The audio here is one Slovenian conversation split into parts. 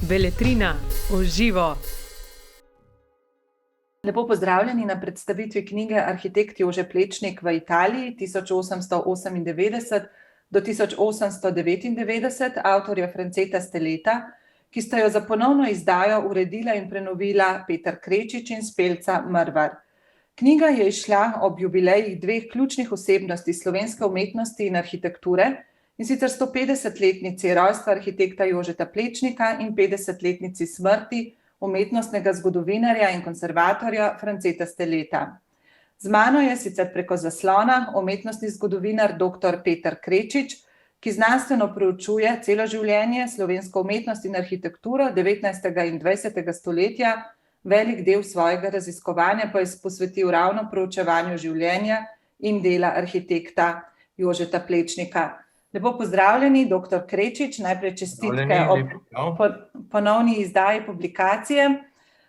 Beletrina v živo. Lepo pozdravljeni na predstavitvi knjige Arhitekt Jože Plečnik v Italiji 1898 do 1899 avtorja Franceta Steleta, ki sta jo za ponovno izdajo uredila in prenovila Peter Krečič in Spelca Mrvar. Knjiga je izšla ob jubilejih dveh ključnih osebnosti slovenske umetnosti in arhitekture, in sicer 150-letnici rojstva arhitekta Jožeta Plečnika in 50-letnici smrti umetnostnega zgodovinarja in konservatorja Franceta Steleta. Z mano je sicer preko zaslona umetnostni zgodovinar dr. Peter Krečič, ki znanstveno preučuje celo življenje, slovensko umetnost in arhitekturo 19. in 20. stoletja, velik del svojega raziskovanja pa je posvetil ravno preučevanju življenja in dela arhitekta Jožeta Plečnika. Lepo pozdravljeni, dr. Krečič, najprej čestitke ob ponovni izdaji publikacije.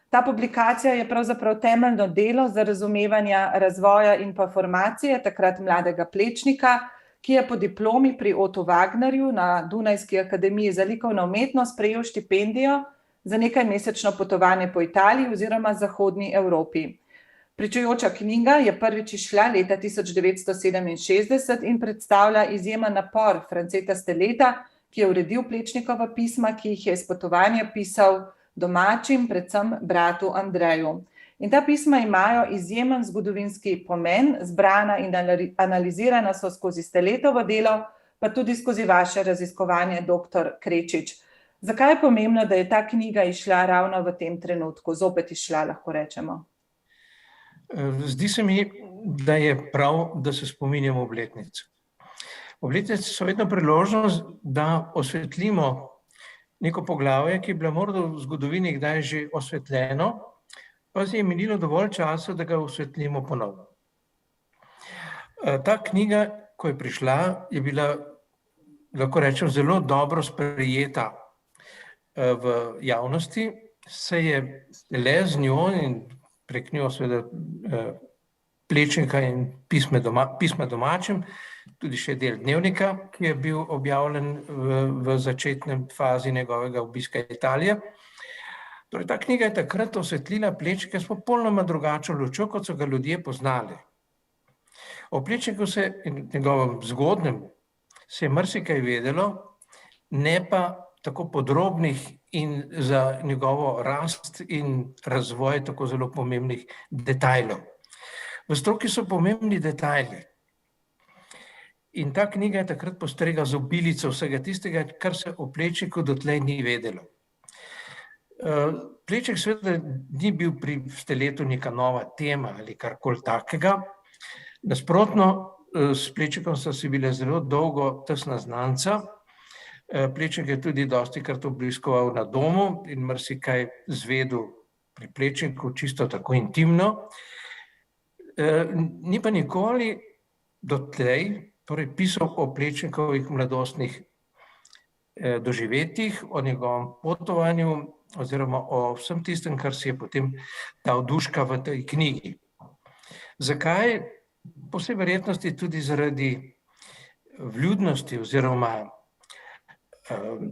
Ta publikacija je pravzaprav temeljno delo za razumevanje razvoja in pa formacije takrat mladega Plečnika, ki je po diplomi pri Ottu Wagnerju na Dunajski akademiji za likovno umetnost prejel štipendijo za nekajmesečno potovanje po Italiji oziroma zahodni Evropi. Pričujoča knjiga je prvič izšla leta 1967 in predstavlja izjemen napor Franceta Steleta, ki je uredil Plečnikova pisma, ki jih je iz potovanja pisal domačim, predvsem bratu Andreju. In ta pisma imajo izjemen zgodovinski pomen, zbrana in analizirana so skozi Steletovo delo, pa tudi skozi vaše raziskovanje, dr. Krečič. Zakaj je pomembno, da je ta knjiga izšla ravno v tem trenutku, zopet izšla, lahko rečemo? Zdi se mi, da je prav, da se spominjamo obletnic. Obletnice so vedno priložnost, da osvetlimo neko poglavje, ki je bilo morda v zgodovini kdaj že osvetljeno, pa se je minilo dovolj časa, da ga osvetlimo ponovno. Ta knjiga, ko je prišla, je bila, lahko rečem, zelo dobro sprejeta v javnosti, se je le z njo in prek njo seveda Plečnika in pisma domačim, tudi še del dnevnika, ki je bil objavljen v začetnem fazi njegovega obiska Italije. Torej, ta knjiga je takrat osvetlila Plečnika s popolnoma drugačno lučjo, kot so ga ljudje poznali. O Plečniku in njegovem zgodnem se je marsikaj vedelo, ne pa tako podrobnih in za njegovo rast in razvoj tako zelo pomembnih detajlov. V stroki so pomembni detajli. In ta knjiga je takrat postregla z obilico vsega tistega, kar se o Plečniku dotlej ni vedelo. Plečnik seveda ni bil pri Steletu neka nova tema ali karkoli takega. Nasprotno, s Plečnikom sta si bila zelo dolgo tesna znanca. Plečnik je tudi dostikrat obiskoval na domu in marsikaj zvedel pri Plečniku čisto tako intimno. Ni pa nikoli dotlej pisal o Plečnikovih mladostnih doživetjih, o njegovem potovanju oziroma o vsem tistem, kar si je potem dal duška v tej knjigi. Zakaj? Po vsej verjetnosti tudi zaradi vljudnosti oziroma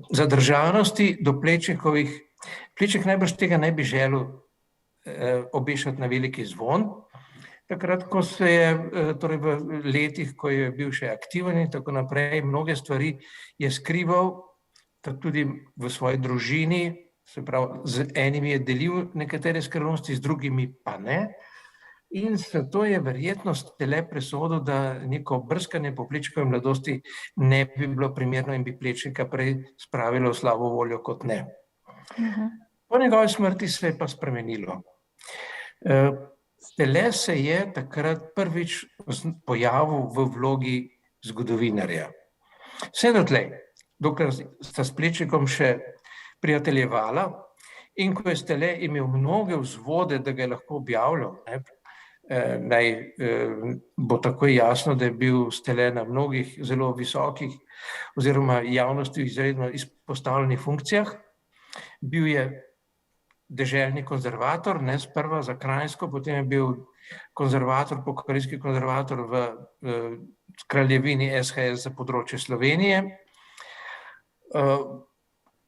zadržanosti do Plečnikovih. Plečnik najbrž tega ne bi želel obešati na veliki zvon. Takrat, ko se je, torej v letih, ko je bil še aktiven in tako naprej, mnoge stvari je skrival, tudi v svoji družini, se pravi, z enimi je delil nekatere skrivnosti, z drugimi pa ne. In zato je verjetno Stele presodil, da neko brskanje po Plečnikovi mladosti ne bi bilo primerno in bi Plečnika prej spravilo v slabo voljo kot ne. Po njegovi smrti se je pa spremenilo. Stele se je takrat prvič pojavil v vlogi zgodovinarja. Vse dotlej, dokler sta s Plečnikom še prijateljevala in ko je Stele imel mnoge vzvode, da ga je lahko objavljal, naj bo takoj jasno, da je bil Stele na mnogih zelo visokih oziroma javnosti izredno izpostavljenih funkcijah. Bil je deželni konzervator, ne sprva za Kranjsko, potem je bil pokrajinski konzervator v kraljevini SHS za področje Slovenije.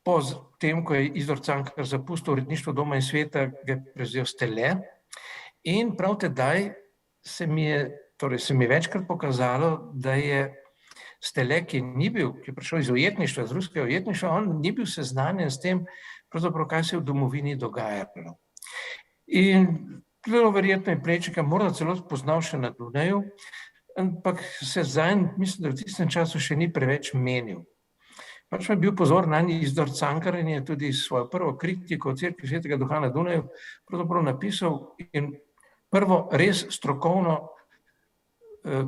Po tem, ko je Izidor Cankar zapustil uredništvo Doma in sveta, ga je prevzel Stele. In prav tedaj se mi je večkrat pokazalo, da je Stele, ki je prišel iz ujetništva, iz ruskega ujetništva, on ni bil seznanjen s tem, pravzaprav, kaj se je v domovini dogajalo. In zelo verjetno je Plečnika morda celo poznal še na Dunaju, ampak se zanj, mislim, da v tistem času še ni preveč menil. Pač je bil pozor na Izidor Cankar in je tudi svojo prvo kritiko o Cerkvi svetega Duha na Dunaju pravzaprav napisal in prvo res strokovno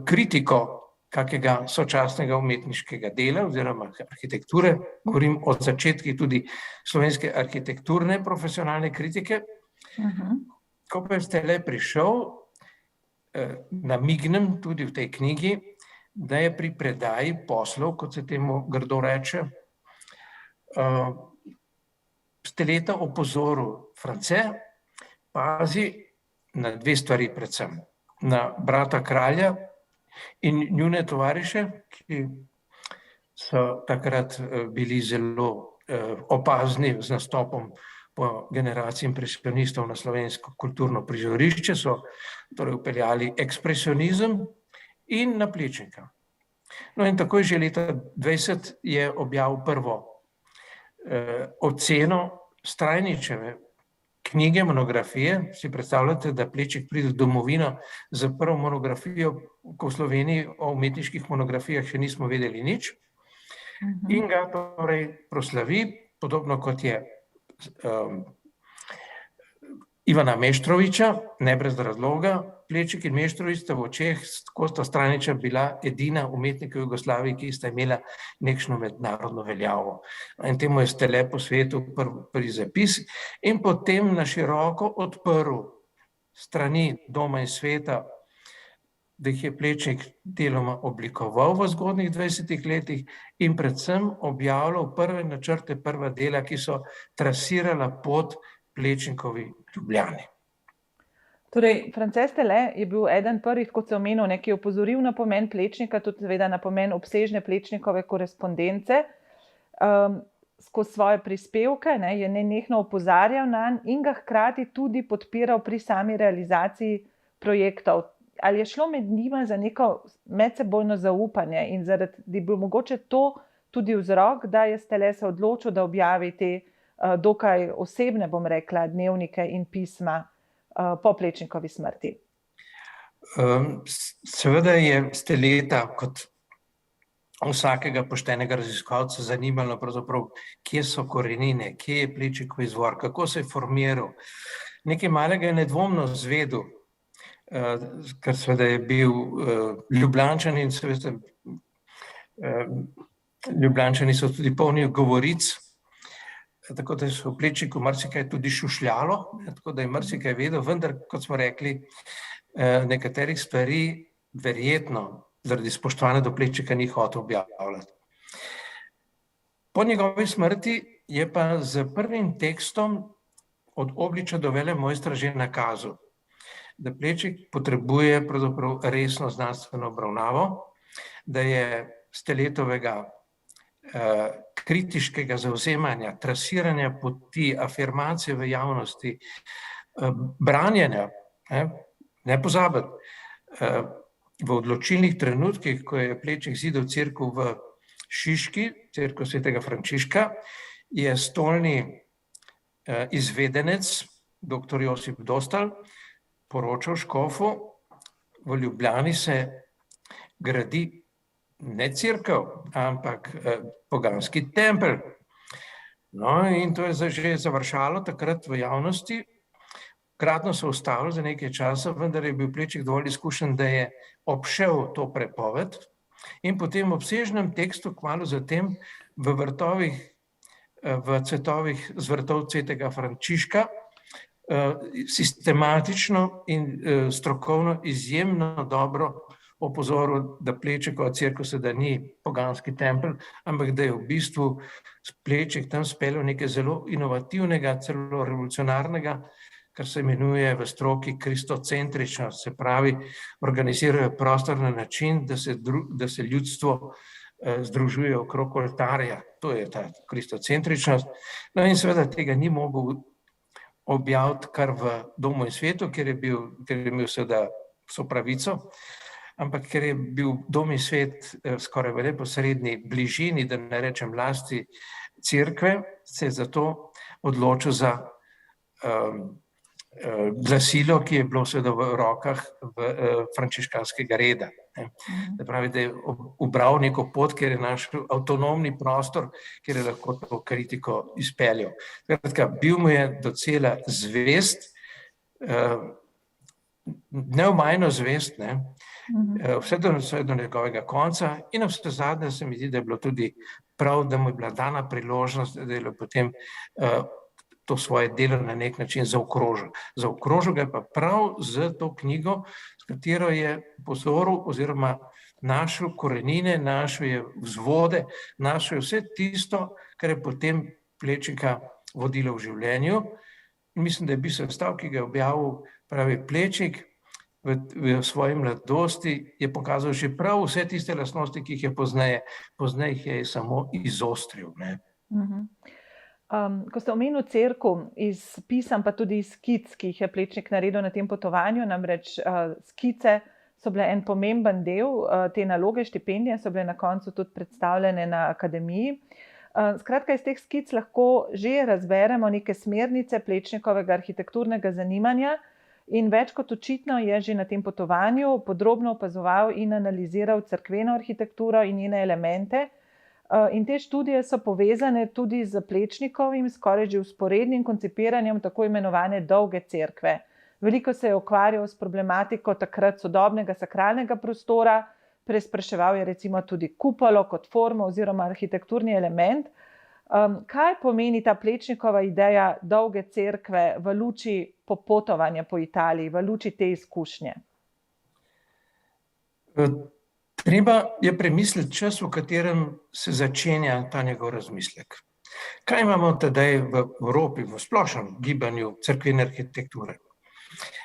kritiko kakega sočasnega umetniškega dela oziroma arhitekture, govorim o začetkih tudi slovenske arhitekturne profesionalne kritike. Ko pa je Stele prišel, namignem tudi v tej knjigi, da je pri predaji poslov, kot se temu grdo reče, Steleta opozoril: France, pazi na dve stvari predvsem. Na brata kralja in njune tovariše, ki so takrat bili zelo opazni z nastopom po generaciji impresionistov na slovensko kulturno prizorišče, so torej vpeljali ekspresionizem in na Plečnika. No in takoj že leta 20 je objavil prvo oceno Strajničeve knjige, monografije. Si predstavljate, da Plečnik pride v domovino za prvo monografijo, ko v Sloveniji o umetniških monografijah še nismo vedeli nič, in ga torej proslavi, podobno kot je Ivana Meštrovića, ne brez razloga. Plečnik in Meštrović sta v očeh Kosta Strajniča bila edina umetnika v Jugoslaviji, ki sta imela nekšno mednarodno veljavo. In temu je Stele posvetil prvi zapis in potem na široko odprl strani Doma in sveta, da jih je Plečnik deloma oblikoval v zgodnjih 20 letih in predvsem objavljal prve načrte, prva dela, ki so trasirala pot Plečnikovi Ljubljani. Torej, France Stele je bil eden prvih, kot se omenil, ki je opozoril na pomen Plečnika, tudi seveda na pomen obsežne Plečnikove korespondence. Skozi svoje prispevke je nenehno opozarjal nanj in ga hkrati tudi podpiral pri sami realizaciji projektov. Ali je šlo med njima za neko medsebojno zaupanje in zaradi bil mogoče to tudi vzrok, da je Stele se odločil, da objavi te dokaj osebne, bom rekla, dnevnike in pisma po Plečnikovi smrti? Seveda je Steleta kot vsakega poštenega raziskovalca zanimalo pravzaprav, kje so korenine, kje je Plečnikov izvor, kako se je formiral. Nekaj malega je nedvomno zvedel, ker seveda je bil Ljubljančan in seveda Ljubljančani so tudi polni govoric, tako da so v Plečniku marsikaj tudi šušljalo, tako da je marsikaj vedel, vendar, kot smo rekli, nekaterih stvari verjetno zaradi spoštovanja do Plečnika ni hotel objavljati. Po njegovi smrti je pa z prvim tekstom Od Obliča do velemojstra že nakazal, da Plečnik potrebuje pravzaprav resno znanstveno obravnavo, da je Steletovega kritiškega zavzemanja, trasiranja poti, afirmacije v javnosti, branjenja, ne pozabiti, v odločilnih trenutkih, ko je Plečnik zidal cerkev v Šiški, cerkev svetega Frančiška, je stolni izvedenec, dr. Josip Dostal, poročal škofu: v Ljubljani se gradi ne cerkev, ampak poganski tempelj. No, in to je že završalo takrat v javnosti. Kratno so ustavili za nekaj časa, vendar je bil Plečnik dovolj izkušen, da je obšel to prepoved in potem v obsežnem tekstu kmalu zatem v vrtovih, v cvetovih z vrtov svetega Frančiška sistematično in strokovno izjemno dobro opozoril, da Plečnikova cerkev sedaj ni poganski tempelj, ampak da je v bistvu Plečnik tam speljal nekaj zelo inovativnega, celo revolucionarnega, kar se imenuje v stroki kristocentričnost, se pravi, organizirajo prostor na način, da se ljudstvo združuje okrog oltarja. to je ta kristocentričnost. No in seveda tega ni mogel objaviti kar v Domu in svetu, ker je imel seveda vso pravico, ampak ker je bil Dom in svet skoraj v neposredni bližini, da ne rečem lasti cerkve, se je zato odločil za glasilo, ki je bilo seveda v rokah frančiškanskega reda. Da pravi, da je ubral neko pot, ker je našel avtonomni prostor, kjer je lahko to kritiko izpeljal. Skratka, bil mu je docela zvest, neomajno zvest, vse do njegovega konca in navsezadnje se mi zdi, da je bilo tudi prav, da mu je bila dana priložnost, da je potem to svoje delo na nek način zaokrožil. Zaokrožil ga je pa prav z to knjigo, s katero je pozoril oziroma našel korenine, našel je vzvode, našel je vse tisto, kar je potem Plečnika vodilo v življenju. In mislim, da je bistven stav, ki ga je objavil pravi Plečnik v svoji mladosti, je pokazal že prav vse tiste lastnosti, ki jih je pozneje jih je samo izostril. Ko ste omenili cerkev iz pisem, pa tudi iz skic, ki jih je Plečnik naredil na tem potovanju, namreč skice so bile en pomemben del te naloge, štipendije so bile na koncu tudi predstavljene na akademiji. Skratka, iz teh skic lahko že razberemo neke smernice Plečnikovega arhitekturnega zanimanja in več kot očitno je že na tem potovanju podrobno opazoval in analiziral cerkveno arhitekturo in njene elemente. In te študije so povezane tudi z Plečnikovim, skoraj že vzporednim koncipiranjem tako imenovane dolge cerkve. Veliko se je ukvarjal s problematiko takrat sodobnega sakralnega prostora, preizpraševal je recimo tudi kupolo kot formo oziroma arhitekturni element. Kaj pomeni ta Plečnikova ideja dolge cerkve v luči popotovanja po Italiji, v luči te izkušnje? Treba je premisliti čas, v katerem se začenja ta njegov razmislek. Kaj imamo tedaj v Evropi, v splošnem gibanju cerkvene arhitekture?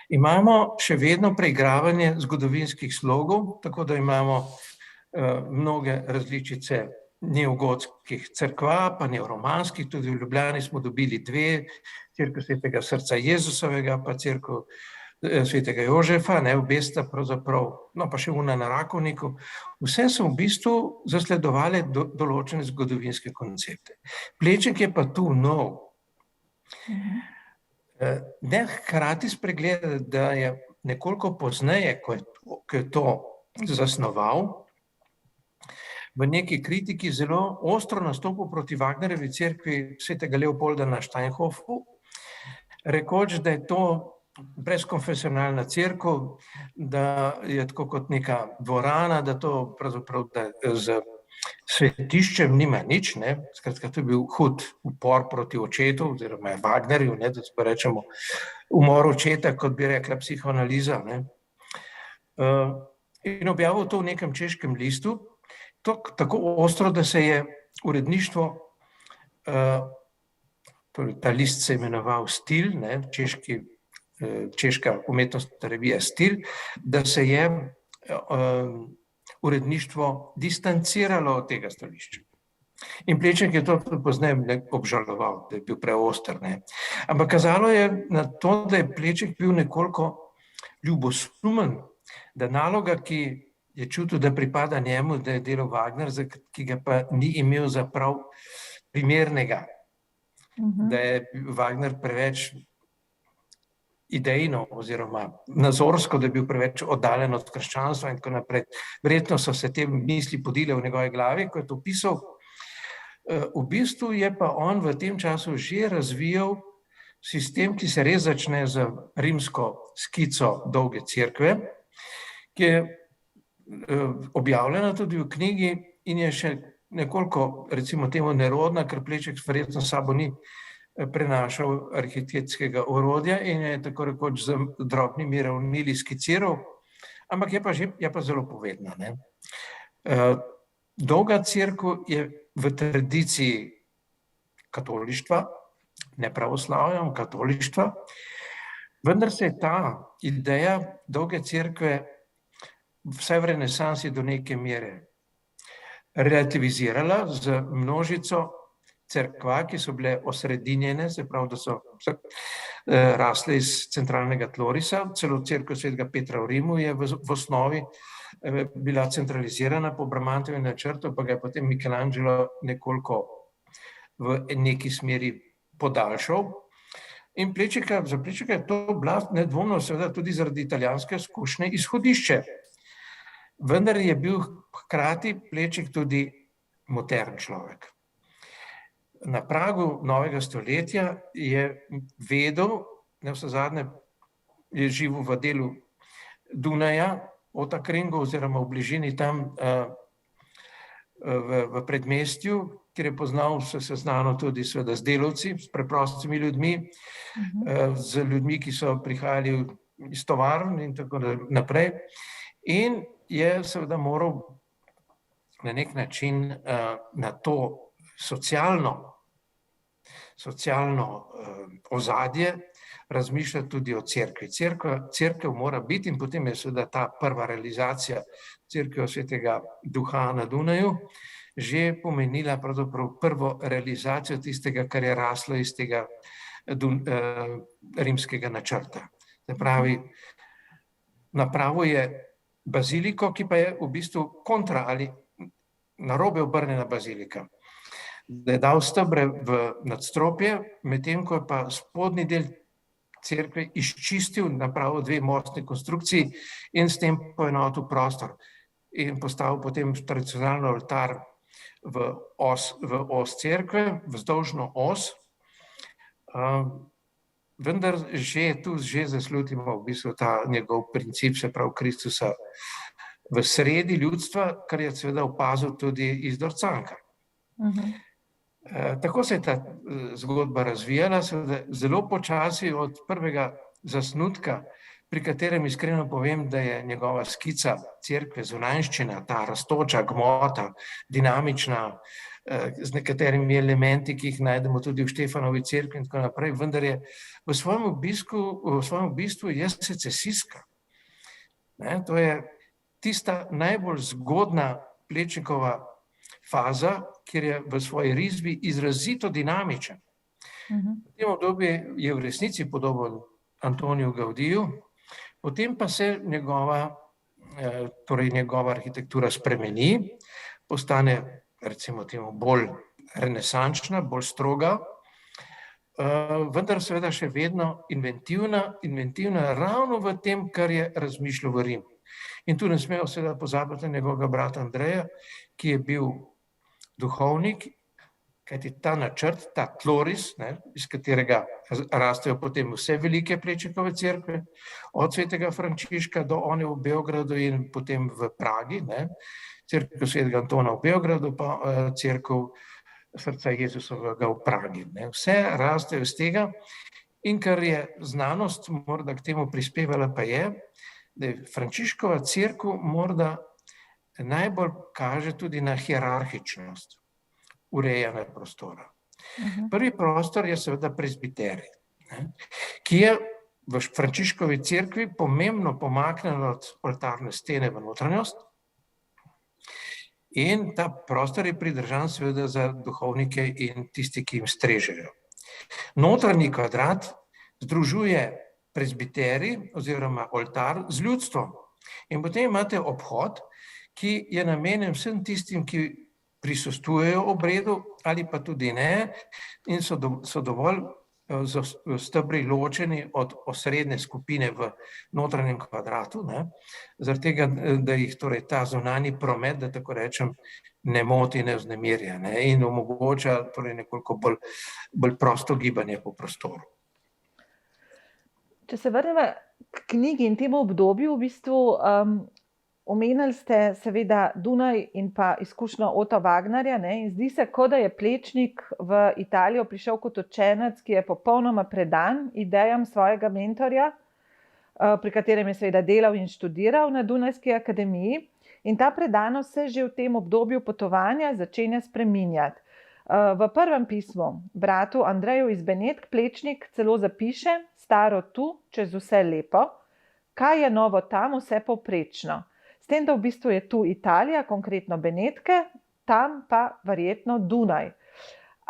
Imamo še vedno preigravanje zgodovinskih slogov, tako da imamo mnoge različice neogotskih cerkva, pa neoromanskih, tudi v Ljubljani smo dobili dve, cerkev Svetega srca Jezusovega, pa cerkev Svetega Jožefa, obe sta pravzaprav, no pa še una na Rakovniku, vse so v bistvu zasledovali določene zgodovinske koncepte. Plečnik je pa tu nov. Ne hkrati spregleda, da je nekoliko pozneje, ko je to zasnoval, v neki kritiki zelo ostro nastopil proti Wagnerjevi cerkvi Svetega Leopolda na Steinhofu, rekoč, da je to brezkonfesionalna cerkev, da je tako kot neka dvorana, da to pravzaprav z svetiščem nima nič, skratka, to je bil hud upor proti očetu, oziroma Wagnerju, da tako rečemo, umor očeta, kot bi rekla psihoanaliza. In objavil to v nekem češkem listu, tako ostro, da se je uredništvo, ta list se je imenoval Stil, češka umetnostna revija Stil, da se je uredništvo distanciralo od tega stališča. In Plečnik je to pozneje obžaloval, da je bil preoster. Ampak kazalo je na to, da je Plečnik bil nekoliko ljubosumen, da naloga, ki je čutil, da pripada njemu, da je delal Wagner, ki ga pa ni imel za prav primernega, da je Wagner preveč idejno oziroma nazorsko, da je bil preveč oddaljen od krščanstva in tako naprej. Verjetno so se te misli podile v njegovi glavi, ko je to pisal. V bistvu je pa on v tem času že razvijal sistem, ki se res začne z rimsko skico dolge cerkve, ki je objavljena tudi v knjigi in je še nekoliko, recimo temu, nerodna, ker Plečnik verjetno s sabo ni prenašal arhitektskega orodja in je tako rekoč z drobnimi ravnili skiciral, ampak je pa zelo povedna. Dolga cerkev je v tradiciji katolištva, ne pravoslavja, katolištva, vendar se je ta ideja dolge cerkve vsaj v renesansi do neke mere relativizirala z množico cerkva, ki so bile osredinjene, se pravi, da so rasle iz centralnega tlorisa. Celo cerkev svetega Petra v Rimu je v osnovi bila centralizirana po Bramantovem načrtu, pa ga je potem Michelangelo nekoliko v neki smeri podaljšal. In za Plečnika je to bila nedvomno seveda tudi zaradi italijanske izkušnje izhodišče. Vendar je bil hkrati Plečnik tudi modern človek. Na pragu novega stoletja je vedel, navsezadnje je živel v delu Dunaja, Ottakringu oziroma v bližini tam v predmestju, kjer je poznal, se seznanil tudi seveda z delavci, s preprostimi ljudmi, z ljudmi, ki so prihajali iz tovarn in tako naprej. In je seveda moral na nek način na to socialno ozadje razmišljati tudi o cerkvi. Cerkev mora biti, in potem je seveda ta prva realizacija cerkve svetega Duha na Dunaju že pomenila pravzaprav prvo realizacijo tistega, kar je raslo iz tega rimskega načrta. Se pravi, napravil je baziliko, ki pa je v bistvu kontra ali narobe obrnjena bazilika. Da je dal stebre v nadstropje, medtem ko je pa spodnji del cerkve izčistil, napravil 2 mostni konstrukciji in s tem poenotil prostor. In postavil potem tradicionalno oltar v os cerkve, vzdolžno os. Vendar tu zaslutimo v bistvu ta njegov princip, se pravi Kristusa v sredi ljudstva, kar je seveda opazil tudi Isidor Cankarj. Tako se je ta zgodba razvijala, zelo počasi od prvega zasnutka, pri katerem iskreno povem, da je njegova skica cerkve, zunanjščina, ta rastoča gmota, dinamična, z nekaterimi elementi, ki jih najdemo tudi v Štefanovi cerkvi in tako naprej, vendar je v svojem bistvu je secesijska. To je tista najbolj zgodna Plečnikova faza, kjer je v svoji risbi izrazito dinamičen. V tem obdobju je v resnici podoben Antoniju Gaudiju, potem pa se njegova arhitektura spremeni, postane recimo temu bolj renesančna, bolj stroga, vendar seveda še vedno inventivna ravno v tem, kar je razmišljal v Rimu. In tu ne smemo seveda pozabiti na njegovega brata Andreja, ki je bil duhovnik, kajti ta načrt, ta tloris, iz katerega rastejo potem vse velike Plečnikove cerkve, od svetega Frančiška do one v Beogradu in potem v Pragi, cerkev svetega Antona v Beogradu, pa cerkev srca Jezusovega v Pragi. Vse rastejo iz tega, in kar je znanost morda k temu prispevala, pa je, da je Frančiškova cerkev morda najbolj kaže tudi na hierarhičnost urejanja prostora. Prvi prostor je seveda prezbiterij, ki je v Frančiškovi cerkvi pomembno pomaknjen od oltarne stene v notranjost, in ta prostor je pridržan seveda za duhovnike in tisti, ki jim strežejo. Notranji kvadrat združuje prezbiterij oziroma oltar z ljudstvom. In potem imate obhod, ki je namenjen vsem tistim, ki prisostvujejo obredu ali pa tudi ne, in so dovolj stebri ločeni od osrednje skupine v notranjem kvadratu, zaradi tega, da jih torej ta zunanji promet, da tako rečem, ne moti, ne vznemirja in omogoča torej nekoliko bolj prosto gibanje po prostoru. Če se vrnemo k knjigi in temu obdobju, v bistvu omenili ste seveda Dunaj in pa izkušnjo Ota Wagnerja, in zdi se, kot da je Plečnik v Italijo prišel kot učenec, ki je popolnoma predan idejam svojega mentorja, pri katerem je seveda delal in študiral na Dunajski akademiji, in ta predanost se že v tem obdobju potovanja začenja spreminjati. V prvem pismu bratu Andreju iz Benetk Plečnik celo zapiše: "Staro tu, čez vse lepo, kaj je novo tam, vse povprečno." S tem, da v bistvu je tu Italija, konkretno Benetke, tam pa verjetno Dunaj.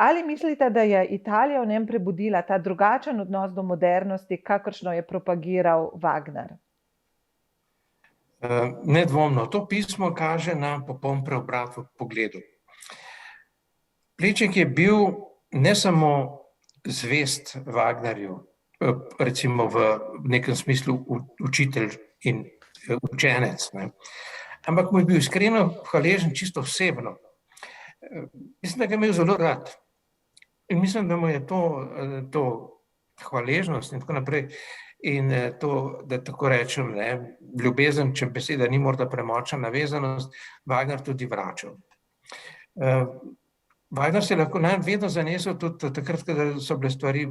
Ali mislite, da je Italija v njem prebudila ta drugačen odnos do modernosti, kakršno je propagiral Wagner? Nedvomno. To pismo kaže na popoln preobrat v pogledu. Plečnik je bil ne samo zvest Wagnerju, recimo v nekem smislu učitelj in učenec, ne? Ampak mu je bil iskreno hvaležen čisto osebno. Mislim, da ga je imel zelo rad. In mislim, da mu je to hvaležnost in tako naprej in to, da tako rečem, ne, ljubezen, če beseda ni morda premočna navezanost, Wagner tudi vračal. Wagner se je lahko vedno zanesel tudi takrat, kada so bile stvari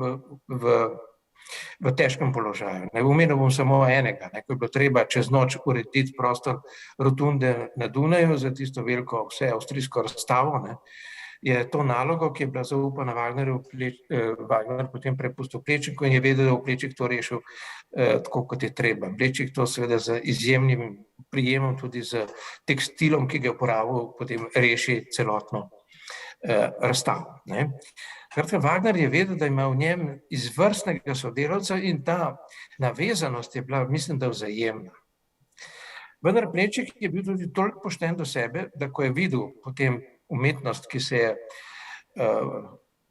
v težkem položaju. Omenil bom samo enega, ko je bilo treba čez noč urediti prostor rotunde na Dunaju za tisto veliko vse avstrijsko razstavo, ne. Je to nalogo, ki je bila zaupana Wagnerju, Wagner potem prepustil Plečniku in je vedel, da bo Plečnik to rešil tako, kot je treba. Plečnik to seveda z izjemnim prijemom, tudi z tekstilom, ki ga je uporabil, potem reši celotno razstavo. Skratka, Wagner je vedel, da ima v njem izvrstnega sodelavca in ta navezanost je bila, mislim, da vzajemna. Vendar Plečnik je bil tudi toliko pošten do sebe, da ko je videl potem umetnost, ki se je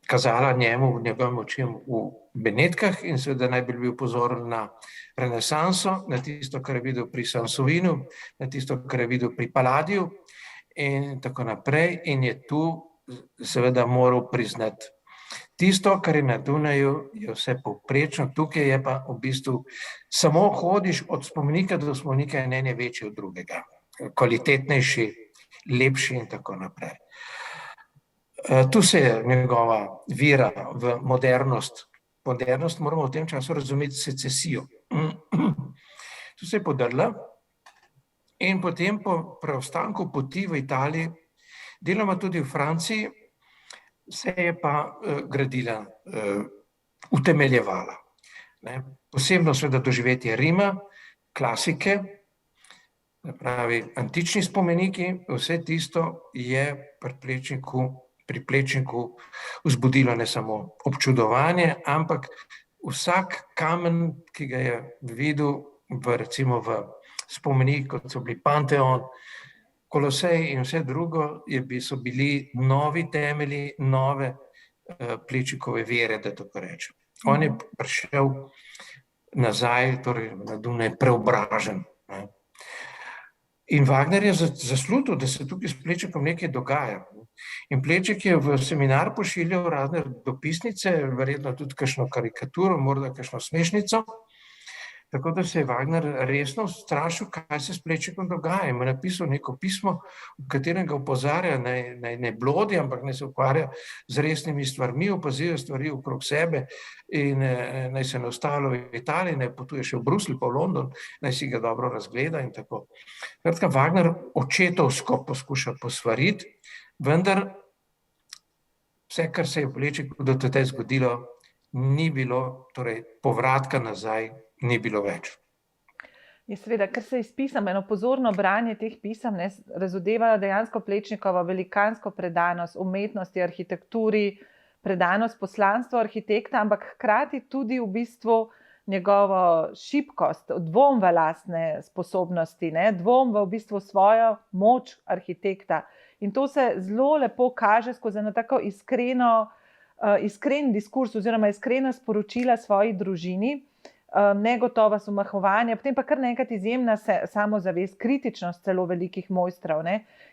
kazala njemu, njegovim očem v Benetkah in seveda najbolj bil pozoren na renesanso, na tisto, kar je videl pri Sansovinu, na tisto, kar je videl pri Palladiju in tako naprej in je tu seveda moral priznati. Tisto, kar je na Dunaju, je vse povprečno, tukaj je pa v bistvu samo hodiš od spomenika do spomenika in en je večji od drugega, kvalitetnejši, lepši in tako naprej. Tu se je njegova vira v modernost. Modernost moramo v tem času razumeti secesijo. Tu se je podrla in potem po preostanku poti v Italiji, deloma tudi v Franciji, se je pa gradila, utemeljevala. Posebno seveda doživetje Rima, klasike, pravi antični spomeniki, vse tisto je pri Plečniku vzbudilo ne samo občudovanje, ampak vsak kamen, ki ga je videl recimo v spomenik, kot so bili Panteon, Kolosej in vse drugo, so bili novi temelji, nove Plečnikove vere, da tako rečem. On je prišel nazaj, torej na Dunaj preobražen. In Wagner je zaslutil, da se tukaj s Plečnikom nekaj dogaja. In Plečnik je v seminar pošiljal razne dopisnice, verjetno tudi kakšno karikaturo, morda kakšno smešnico, tako da se je Wagner resno strašil, kaj se s Plečnikom dogaja. In mu je napisal neko pismo, v katerem ga opozarja, naj ne blodi, ampak naj se ukvarja z resnimi stvarmi, opazijo stvari okrog sebe in naj se ne ustavlja v Italiji, naj potuje še v Bruselj pa v London, naj si ga dobro razgleda in tako. Skratka, Wagner očetovsko poskuša posvariti, vendar vse, kar se je v Plečniku do tedaj zgodilo, ni bilo, torej povratka nazaj, ni bilo več. Je seveda, ker se iz pisem, eno pozorno branje teh pisem, razodeva dejansko Plečnikova velikansko predanost umetnosti, arhitekturi, predanost poslanstvu arhitekta, ampak hkrati tudi v bistvu njegovo šibkost, dvom v lastne sposobnosti, dvom v bistvu svojo moč arhitekta. In to se zelo lepo kaže skozi eno tako iskren diskurs oziroma iskrena sporočila svoji družini, negotovost, omahovanje, potem pa kar nekrat izjemna samozavest, kritičnost celo velikih mojstrov.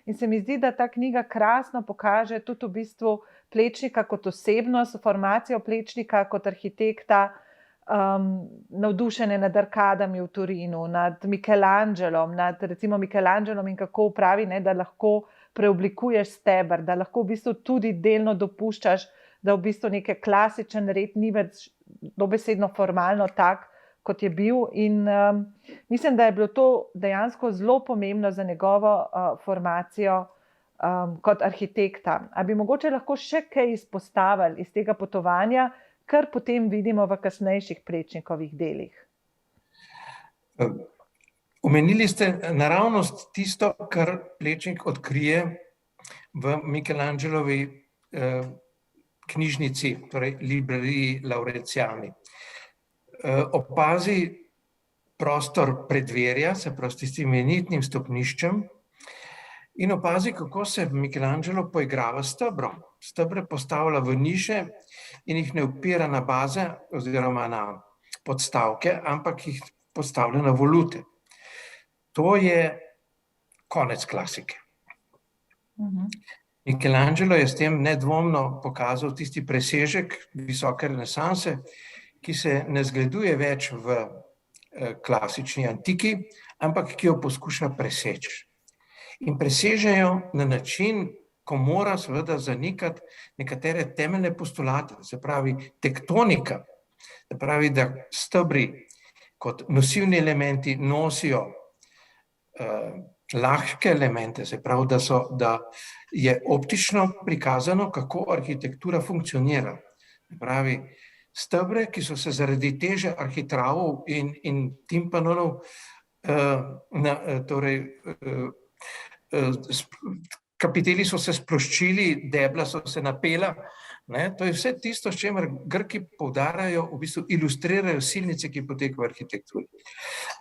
In se mi zdi, da ta knjiga krasno pokaže tudi v bistvu Plečnika kot osebnost, formacijo Plečnika kot arhitekta, navdušene nad arkadami v Torinu, nad Michelangelom, in kako pravi, da lahko preoblikuješ steber, da lahko v bistvu tudi delno dopuščaš, da v bistvu neki klasičen red ni več dobesedno formalno tak, kot je bil. In mislim, da je bilo to dejansko zelo pomembno za njegovo formacijo kot arhitekta. A bi mogoče lahko še kaj izpostavili iz tega potovanja, kar potem vidimo v kasnejših Plečnikovih delih? Omenili ste naravnost tisto, kar Plečnik odkrije v Michelangelovi knjižnici, torej Libreriji Laurentiani. Opazi prostor preddverja, se pravi s tistim imenitnim stopniščem, in opazi, kako se Michelangelo poigrava s stebrom. Stebre postavlja v niše in jih ne upira na baze oziroma na podstavke, ampak jih postavlja na volute. To je konec klasike. Michelangelo je s tem nedvomno pokazal tisti presežek visoke renesanse, ki se ne zgleduje več v klasični antiki, ampak ki jo poskuša preseči. In presežejo na način, ko mora seveda zanikati nekatere temeljne postulate, se pravi tektonika, se pravi, da stebri kot nosivni elementi nosijo lahke elemente, se pravi, da je optično prikazano, kako arhitektura funkcionira. Se pravi, stebre, ki so se zaradi teže arhitravov in timpanonov, torej kapiteli so se sploščili, debla so se napela, to je vse tisto, s čemer Grki poudarjajo, v bistvu ilustrirajo silnice, ki potekajo v arhitekturi.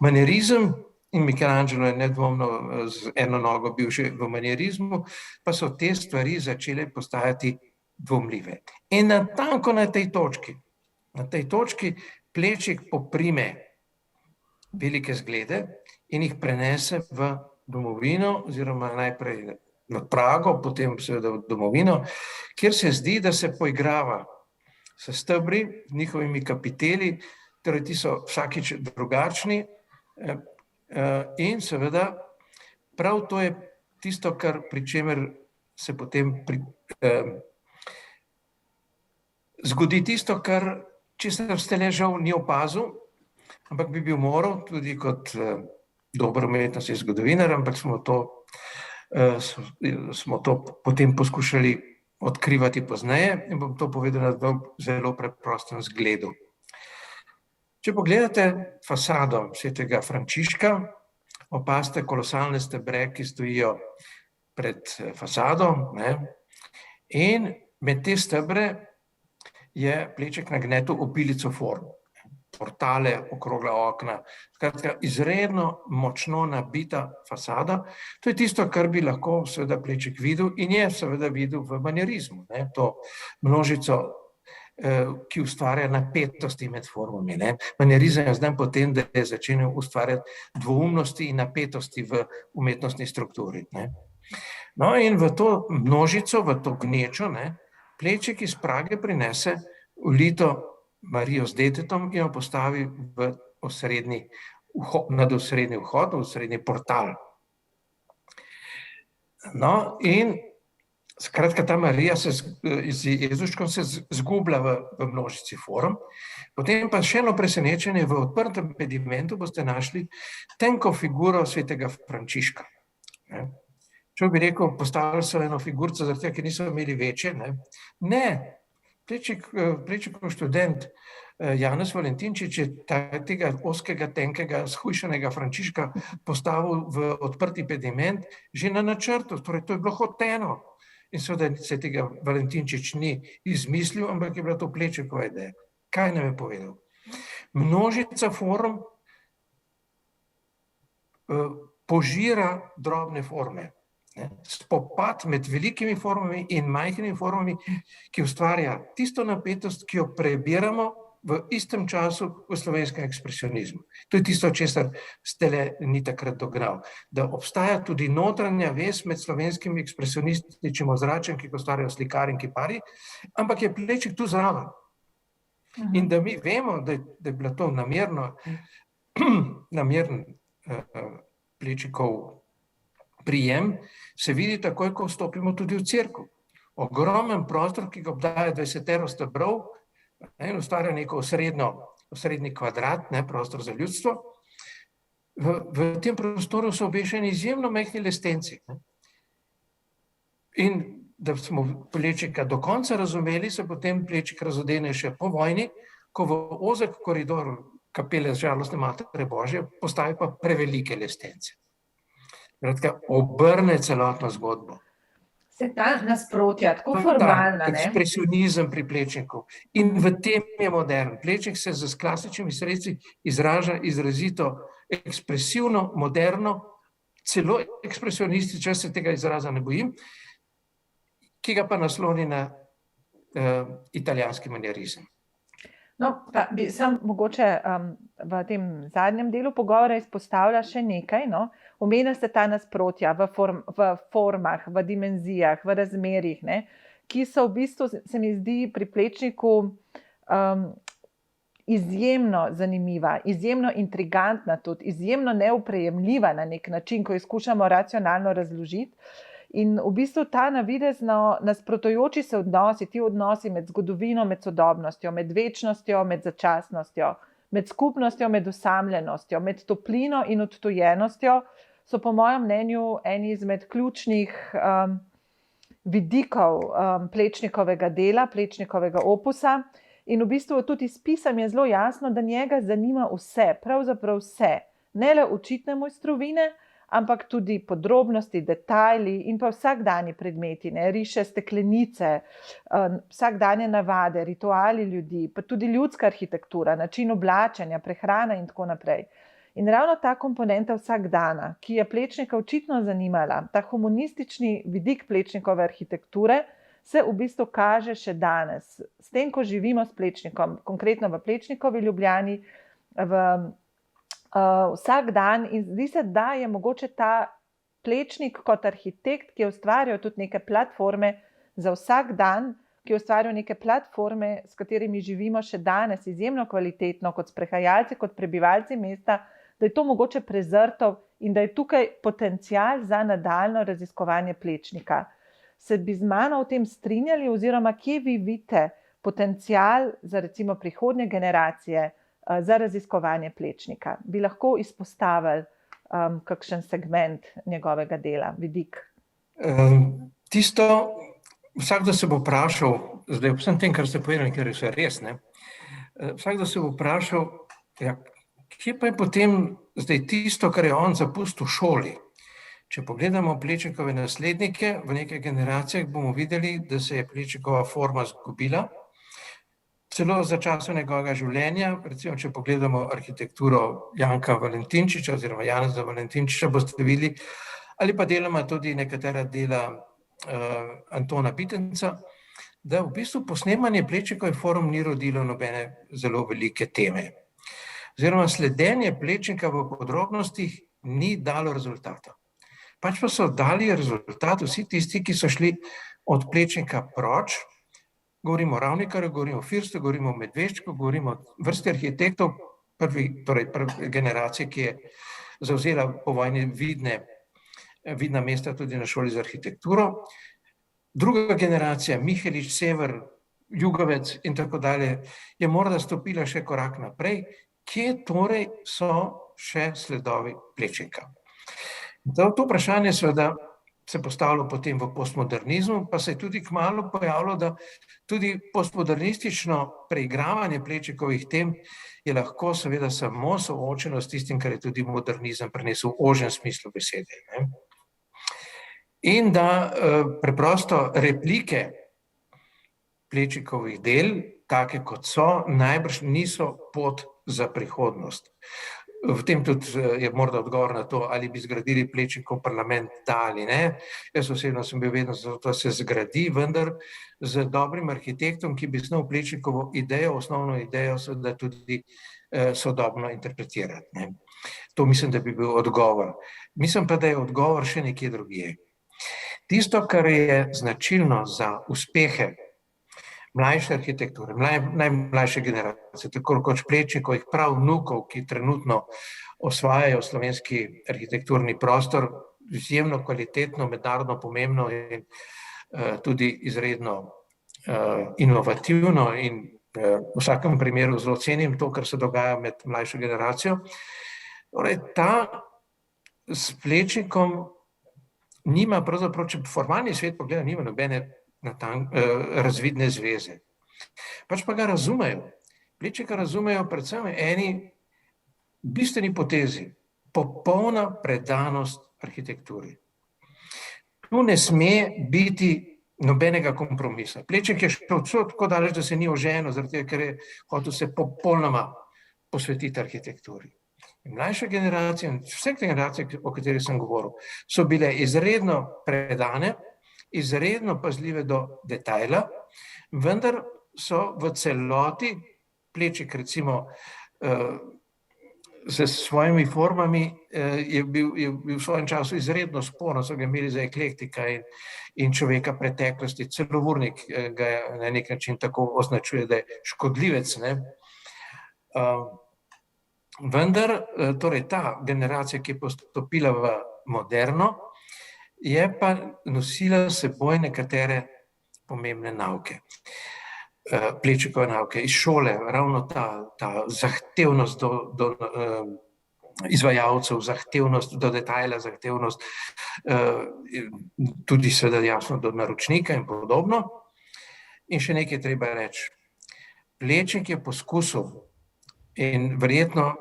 Manierizem, in Michelangelo je nedvomno z eno nogo bil že v manierizmu, pa so te stvari začele postajati dvomljive. In natanko na tej točki Plečnik poprime velike zglede in jih prenese v domovino, oziroma najprej na Prago, potem seveda v domovino, kjer se zdi, da se poigrava s stebri, njihovimi kapiteli, torej ti so vsakič drugačni, in seveda prav to je tisto, pri čemer se potem zgodi tisto, česar Stele žal ni opazil, ampak bi bil moral tudi kot dober umetnostni zgodovinar, ampak smo to potem poskušali odkrivati pozneje in bom to povedal na zelo preprostem zgledu. Če pogledate fasado svetega Frančiška, opazite kolosalne stebre, ki stojijo pred fasado, in med te stebre je Plečnik nagnetel obilico form. Portale, okrogla okna, skratka izredno močno nabita fasada. To je tisto, kar bi lahko seveda Plečnik videl in je seveda videl v manierizmu. To množico, ki ustvarja napetosti med formami. Manierizem je zdaj potem, da je začel ustvarjati dvoumnosti in napetosti v umetnostni strukturi. No in v to množico, v to gnečo, Plečnik iz Prage prinese ulito Marijo z detetom in jo postavi nad osrednji vhod, v osrednji portal. No in skratka ta Marija z Jezuškom se zgublja v množici form, potem pa še eno presenečenje, v odprtem pedimentu boste našli tenko figuro svetega Frančiška. Če bi rekel, postavili so eno figurco, zaradi tega, ker niso imeli večje. Ne, Plečnikov študent Janez Valentinčič je tega ozkega, tenkega, shujšanega Frančiška postavil v odprti pediment že na načrtu, torej to je bilo hoteno. In seveda se tega Valentinčič ni izmislil, ampak je bila to Plečnikova ideja. Kaj nam je povedal? Množica form požira drobne forme. Spopad med velikimi formami in majhnimi formami, ki ustvarja tisto napetost, ki jo prebiramo v istem času v slovenskem ekspresionizmu. To je tisto, česar Stele ni takrat dognal. Da obstaja tudi notranja vez med slovenskim ekspresionističnim ozračjem, ki ga ustvarjajo slikari in kiparji, ampak je Plečnik tu zraven. In da mi vemo, da je bila to nameren Plečnikov prijem, se vidi takoj, ko vstopimo tudi v cerkev. Ogromen prostor, ki ga obdaja 20 stebrov in ustvarja neko osrednji kvadrat, prostor za ljudstvo. V tem prostoru so obešeni izjemno majhni lestenci. In da smo Plečnika do konca razumeli, se potem Plečnik razodene še po vojni, ko v ozek koridor kapele Žalostne Matere Božje postavi pa prevelike lestence. Obrne celotno zgodbo. Se ta nasprotja, tako formalna, ne? Ekspresionizem pri Plečniku. In v tem je modern. Plečnik se z klasičnimi sredstvi izraža izrazito ekspresivno, moderno, celo ekspresionistično, če se tega izraza ne bojim, ki ga pa nasloni na italijanski manierizem. No, pa bi sam mogoče v tem zadnjem delu pogovora izpostavila še nekaj, no. Omenili ste ta nasprotja v formah, v dimenzijah, v razmerjih, ne, ki so v bistvu, se mi zdi, pri Plečniku izjemno zanimiva, izjemno intrigantna tudi, izjemno neoprejemljiva na nek način, ko jih skušamo racionalno razložiti. In v bistvu ta navidezno nasprotujoči se odnosi, ti odnosi med zgodovino, med sodobnostjo, med večnostjo, med začasnostjo, med skupnostjo, med osamljenostjo, med toplino in odtujenostjo, so po mojem mnenju eni izmed ključnih vidikov Plečnikovega dela, Plečnikovega opusa. In v bistvu tudi iz pisem je zelo jasno, da njega zanima vse, pravzaprav vse, ne le očitne mojstrovine, ampak tudi podrobnosti, detajli in pa vsakdanji predmeti, ne, riše steklenice, vsakdanje navade, rituali ljudi, pa tudi ljudska arhitektura, način oblačenja, prehrana in tako naprej. In ravno ta komponenta vsakdana, ki je Plečnika očitno zanimala, ta humanistični vidik Plečnikove arhitekture, se v bistvu kaže še danes. S tem, ko živimo s Plečnikom, konkretno v Plečnikovi Ljubljani, vsak dan, in zdi se, da je mogoče ta Plečnik kot arhitekt, ki je ustvarjal tudi neke platforme za vsak dan, ki je ustvarjal neke platforme, s katerimi živimo še danes izjemno kvalitetno, kot sprehajalci, kot prebivalci mesta, da je to mogoče prezrto in da je tukaj potencial za nadaljnjo raziskovanje Plečnika. Se bi z mano v tem strinjali, oziroma kje vi vidite potencial za recimo prihodnje generacije za raziskovanje Plečnika? Bi lahko izpostavili kakšen segment njegovega dela, vidik? Vsakdo se bo vprašal, zdaj ob vsem tem, kar ste povedali, ker je vse res, ne? Vsakdo se bo vprašal, ja, kje pa je potem zdaj tisto, kar je on zapustil v šoli? Če pogledamo Plečnikove naslednike, v nekaj generacijah bomo videli, da se je Plečnikova forma zgubila, celo za časov njegovega življenja. Recimo, če pogledamo arhitekturo Janka Valentinčiča oziroma Janeza Valentinčiča, boste videli, ali pa deloma tudi nekatera dela Antona Bitenca, da v bistvu posnemanje Plečnikove form ni rodilo nobene zelo velike teme. Oziroma sledenje Plečnika v podrobnostih ni dalo rezultata. Pač pa so dali rezultat vsi tisti, ki so šli od Plečnika proč. Govorimo o Ravnikarju, govorimo o Firstu, govorimo o Medveščku, govorimo o vrsti arhitektov, prve generacije, ki je zavzela po vojni vidna mesta tudi na šoli za arhitekturo. Druga generacija, Mihelič, Sever, Jugovec in tako dalje, je morda stopila še korak naprej. Kje torej so še sledovi Plečnika? To vprašanje seveda se postavilo potem v postmodernizmu, pa se je tudi kmalu pojavilo, da tudi postmodernistično preigravanje Plečnikovih tem je lahko seveda samo soočeno s tistim, kar je tudi modernizem prinesel v ožjem smislu besede, ne? In da preprosto replike Plečnikovih del, take kot so, najbrž niso pot za prihodnost. V tem tudi je morda odgovor na to, ali bi zgradili Plečnikov parlament, da ali ne. Jaz osebno sem bil vedno za to, da se zgradi, vendar z dobrim arhitektom, ki bi znal Plečnikovo idejo, osnovno idejo, seveda tudi sodobno interpretirati, ne. To mislim, da bi bil odgovor. Mislim pa, da je odgovor še nekje drugje. Tisto, kar je značilno za uspehe mlajše arhitekture, najmlajše generacije, tako kot Plečnikovih prav vnukov, ki trenutno osvajajo slovenski arhitekturni prostor, izjemno kvalitetno, mednarodno pomembno in tudi izredno inovativno, in v vsakem primeru zelo cenim to, kar se dogaja med mlajšo generacijo. Torej, ta s Plečnikom nima pravzaprav, če formalni svet pogleda, nima nobene razvidne zveze. Pač pa ga razumejo. Plečnika razumejo predvsem eni bistveni potezi, popolna predanost arhitekturi. tu ne sme biti nobenega kompromisa. Plečnik je šel tako daleč, da se ni oženil, zaradi tega, ker je hotel se popolnoma posvetiti arhitekturi. In mlajša generacija, vse generacije, o katerih sem govoril, so bile izredno predane, izredno pazljive do detajla, vendar so v celoti, Plečnik recimo s svojimi formami je bil v svojem času izredno sporen, so ga imeli za eklektika in človeka preteklosti. Celo Vurnik ga na nek način tako označuje, da je škodljivec. Vendar, torej ta generacija, ki je postopila v moderno, je pa nosila s seboj nekatere pomembne nauke. Plečnikove nauke iz šole, ravno ta zahtevnost do izvajalcev, zahtevnost do detajla, zahtevnost tudi seveda jasno do naročnika in podobno. In še nekaj treba reči. Plečnik je poskusil in verjetno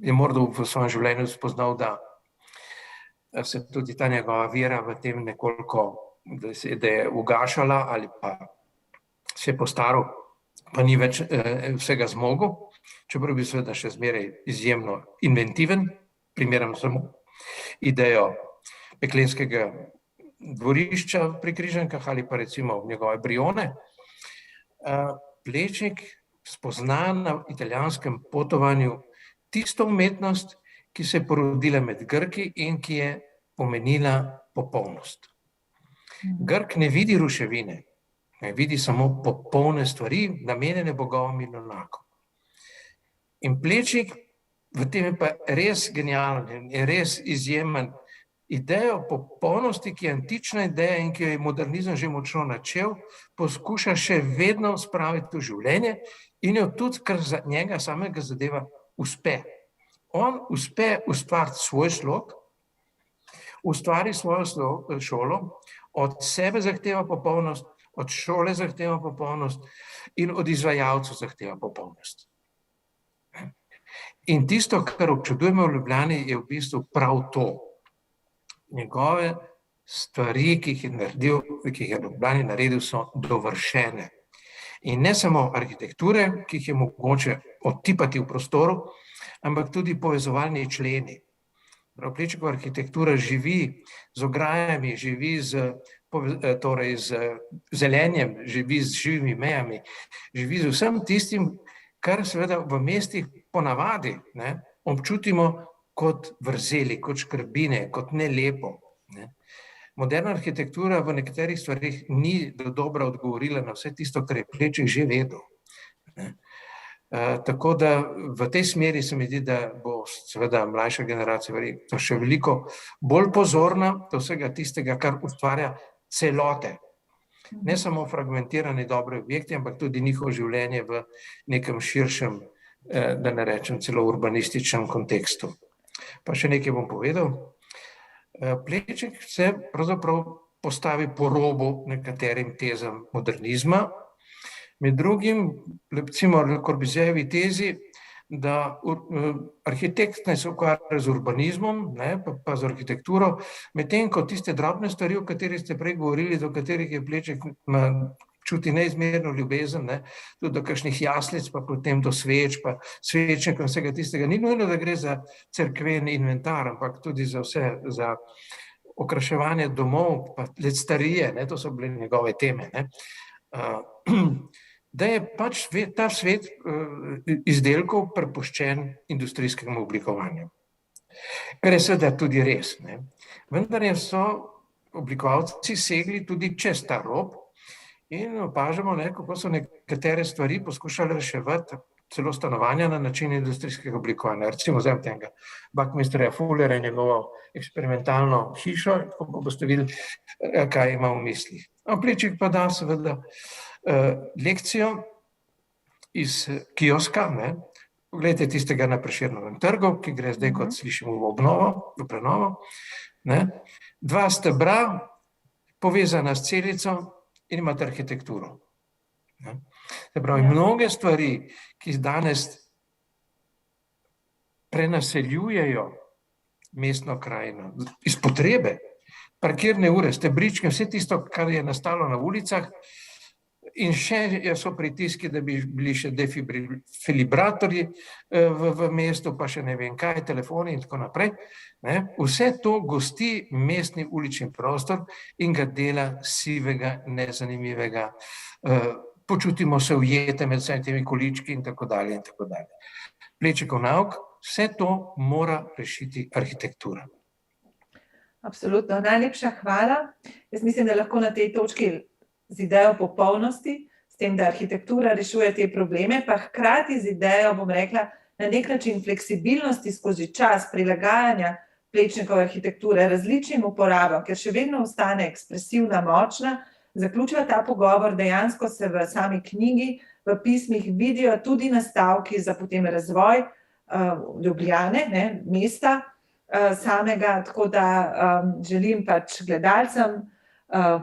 je morda v svojem življenju spoznal, da se tudi ta njegova vera v tem nekoliko, da je ugašala ali pa se je postaral, pa ni več vsega zmogel, čeprav bi seveda še zmeraj izjemno inventiven. Primeram samo idejo peklenskega dvorišča pri Križankah ali pa recimo njegove Brione. Plečnik spozna na italijanskem potovanju tisto umetnost, ki se je porodila med Grki in ki je pomenila popolnost. Grk ne vidi ruševine, vidi samo popolne stvari, namenjene bogovom in junakom. In Plečnik, v tem je pa res genijalen, je res izjemen. Idejo popolnosti, ki je antična ideja in ki jo je modernizem že močno načel, poskuša še vedno spraviti v življenje in jo tudi, kar za njega samega zadeva, uspe. On uspe ustvariti svoj slog, ustvari svojo šolo, od sebe zahteva popolnost, od šole zahteva popolnost in od izvajalcev zahteva popolnost. In tisto, kar občudujemo v Ljubljani, je v bistvu prav to. Njegove stvari, ki jih je naredil, ki jih je v Ljubljani naredil, so dovršene. In ne samo arhitekture, ki jih je mogoče odtipati v prostoru, ampak tudi povezovalni členi. Plečnikova arhitektura živi z ograjami, živi z zelenjem, živi z živimi mejami, živi z vsem tistim, kar seveda v mestih ponavadi občutimo kot vrzeli, kot škrbine, kot nelepo. Moderna arhitektura v nekaterih stvarih ni dobro odgovorila na vse tisto, kar je Plečnik že vedel. Tako da v tej smeri se mi zdi, da bo seveda mlajša generacija verjetno še veliko bolj pozorna do vsega tistega, kar ustvarja celote. Ne samo fragmentirani dobri objekti, ampak tudi njihovo življenje v nekem širšem, da ne rečem celo urbanističnem kontekstu. Pa še nekaj bom povedal. Plečnik se pravzaprav postavi po robu nekaterim tezam modernizma. Med drugim, recimo Le Corbusierjevi tezi, da arhitekt naj se ukvarja z urbanizmom, pa z arhitekturo, medtem ko tiste drobne stvari, o katerih ste prej govorili, do katerih je Plečnik čuti neizmerno ljubezen, tudi do kakšnih jaslic, pa potem do sveč, pa svečnikov in vsega tistega. Ni nujno, da gre za cerkveni inventar, ampak tudi za vse, za okraševanje domov, pa lectarije, to so bile njegove teme. Da je pač ta svet izdelkov prepuščen industrijskemu oblikovanju. Kar je seveda tudi res. Vendar so oblikovalci segli tudi čez ta rob in opažamo, kako so nekatere stvari poskušali reševati, celo stanovanja na način industrijskega oblikovanja. Recimo vzem tega Buckminsterja Fullera in njegovo eksperimentalno hišo, kako boste videli, kaj ima v mislih. Plečnik pa da seveda lekcijo iz kioska, pogledajte tistega na Prešernovem trgu, ki gre zdaj, kot slišimo, v prenovo. Dva stebra, povezana s celico in imate arhitekturo. Se pravi, mnoge stvari, ki danes prenaseljujejo mestno krajino iz potrebe, parkirne ure, stebričke, vse tisto, kar je nastalo na ulicah, in še so pritiski, da bi bili še defibrilatorji v mestu, pa še ne vem kaj, telefoni in tako naprej. Vse to gosti mestni ulični prostor in ga dela sivega, nezanimivega. Počutimo se ujete med vsemi temi količki in tako dalje in tako dalje. Plečnikov nauk, vse to mora rešiti arhitektura. Absolutno, najlepša hvala. Jaz mislim, da lahko na tej točki z idejo popolnosti, s tem, da arhitektura rešuje te probleme, pa hkrati z idejo, bom rekla, na nek način fleksibilnosti skozi čas prilagajanja Plečnikove arhitekture različnim uporabam, ker še vedno ostane ekspresivna, močna, zaključiva ta pogovor, dejansko se v sami knjigi, v pismih vidijo tudi nastavki za potem razvoj Ljubljane, mesta samega, tako da želim pač gledalcem,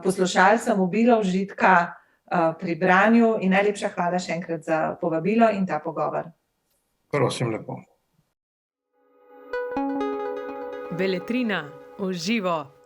poslušalcem obilo užitka pri branju in najlepša hvala še enkrat za povabilo in ta pogovor. Prosim lepo. Beletrina v živo.